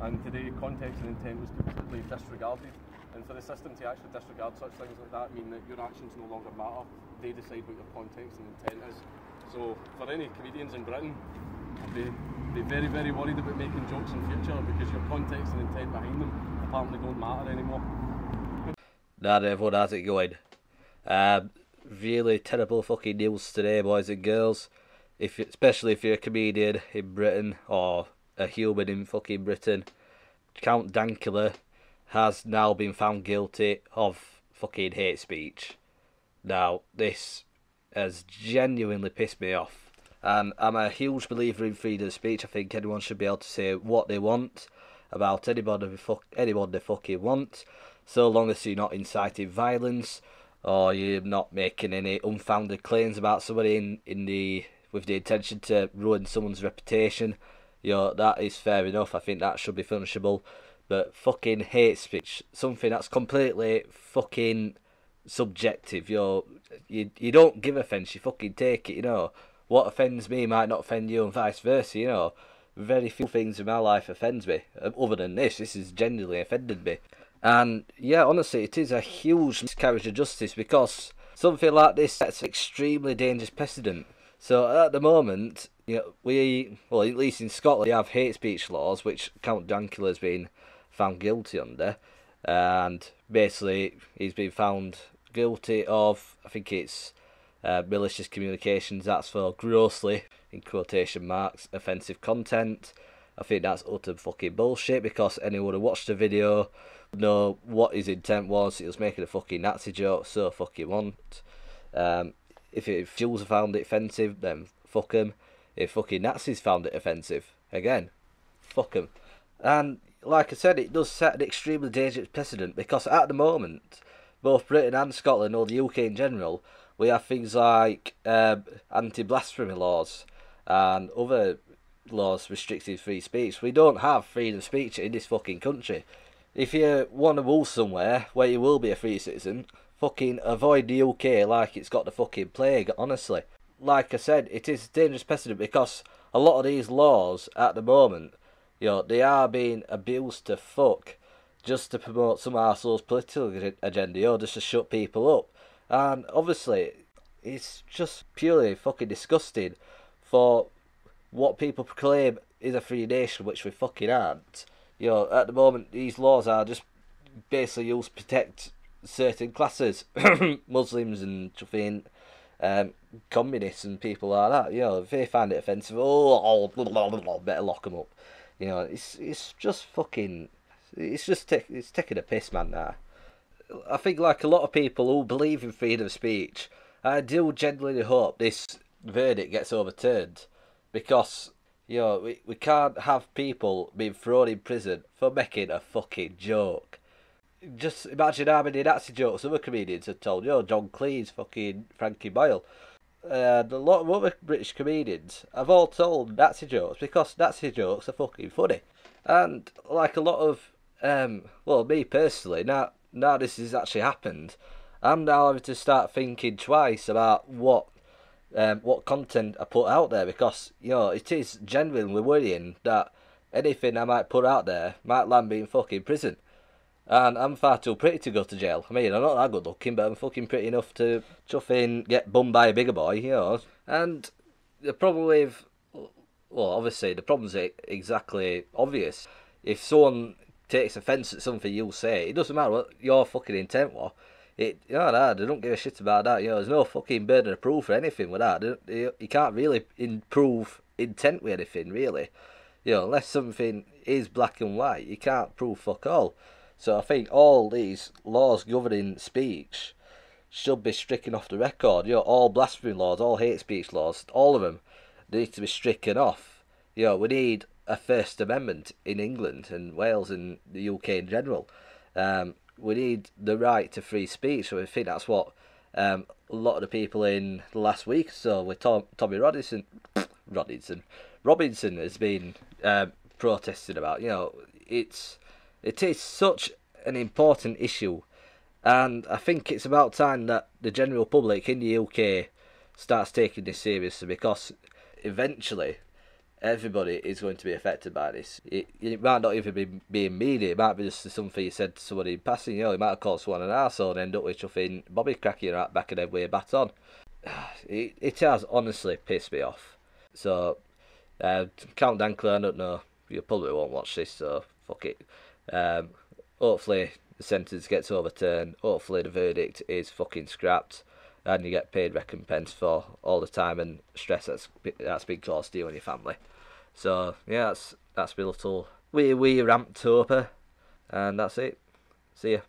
and today context and intent was completely disregarded. And for the system to actually disregard such things like that mean that your actions no longer matter. They decide what your context and intent is. So for any comedians in Britain, I'd be very, very worried about making jokes in future, because your context and intent behind them apparently don't matter anymore. Nah, everyone, how's it going? Really terrible fucking news today, boys and girls. Especially if you're a comedian in Britain, or a human in fucking Britain. Count Dankula has now been found guilty of fucking hate speech. Now, this has genuinely pissed me off. And I'm a huge believer in freedom of speech. I think anyone should be able to say what they want about anyone they fucking want, so long as you're not inciting violence, or you're not making any unfounded claims about somebody with the intention to ruin someone's reputation. You know, that is fair enough. I think that should be punishable. But fucking hate speech, something that's completely fucking subjective. You don't give offence, you fucking take it, you know. What offends me might not offend you, and vice versa, you know. Very few things in my life offends me. Other than this has genuinely offended me. And yeah, honestly, it is a huge miscarriage of justice, because something like this sets an extremely dangerous precedent. So at the moment, you know, at least in Scotland, we have hate speech laws, which Count Dankula has been found guilty under, and basically he's been found guilty of, I think it's malicious communications. That's for grossly, in quotation marks, offensive content. I think that's utter fucking bullshit, because anyone who watched the video would know what his intent was. He was making a fucking Nazi joke, so fucking want. If Jews found it offensive, then fuck them. If fucking Nazis found it offensive, again, fuck them. And like I said, it does set an extremely dangerous precedent, because at the moment, both Britain and Scotland, or the UK in general, we have things like anti-blasphemy laws and other laws restricting free speech. We don't have freedom of speech in this fucking country. If you want to move somewhere where you will be a free citizen, fucking avoid the UK like it's got the fucking plague, honestly. Like I said, it is a dangerous precedent, because a lot of these laws at the moment, you know, they are being abused to fuck just to promote some arsehole's political agenda, or just to shut people up. And obviously, it's just purely fucking disgusting for what people proclaim is a free nation, which we fucking aren't. You know, at the moment, these laws are just basically used to protect certain classes, Muslims and fucking communists and people like that. You know, if they find it offensive, better lock them up. You know, it's just fucking, it's taking a piss, man. Now, I think, like a lot of people who believe in freedom of speech, I do genuinely hope this verdict gets overturned, because, you know, we can't have people being thrown in prison for making a fucking joke. Just imagine how many Nazi jokes other comedians have told. You know, John Cleese, fucking Frankie Boyle. And a lot of other British comedians have all told Nazi jokes, because Nazi jokes are fucking funny. And like a lot of, me personally, now this has actually happened, I'm now having to start thinking twice about what content I put out there, because, you know, it is genuinely worrying that anything I might put out there might land me in fucking prison. And I'm far too pretty to go to jail. I mean, I'm not that good looking, but I'm fucking pretty enough to get bummed by a bigger boy, you know. And the problem with, obviously, the problem's exactly obvious. If someone takes offence at something you say, it doesn't matter what your fucking intent was. They don't give a shit about that. You know, there's no fucking burden of proof or anything with that. You can't really prove intent with anything, really. You know, unless something is black and white, you can't prove fuck all. So I think all these laws governing speech should be stricken off the record. You know, all blasphemy laws, all hate speech laws, all of them need to be stricken off. You know, we need a First Amendment in England and Wales and the UK in general. We need the right to free speech. So I think that's what a lot of the people in the last week or so with Tommy Robinson has been protesting about. You know, it is such an important issue, and I think it's about time that the general public in the UK starts taking this seriously, because eventually everybody is going to be affected by this. It might not even be being media, it might be just something you said to somebody in passing, you might have called someone an arsehole and end up with chuffing Bobby cracking your back of the head with a baton. It has honestly pissed me off. So, Count Dankula, I don't know, you probably won't watch this, so fuck it. Hopefully the sentence gets overturned, hopefully the verdict is fucking scrapped, and you get paid recompense for all the time and stress that's been caused to you and your family. So yeah, that's my little wee rant to and that's it. See ya.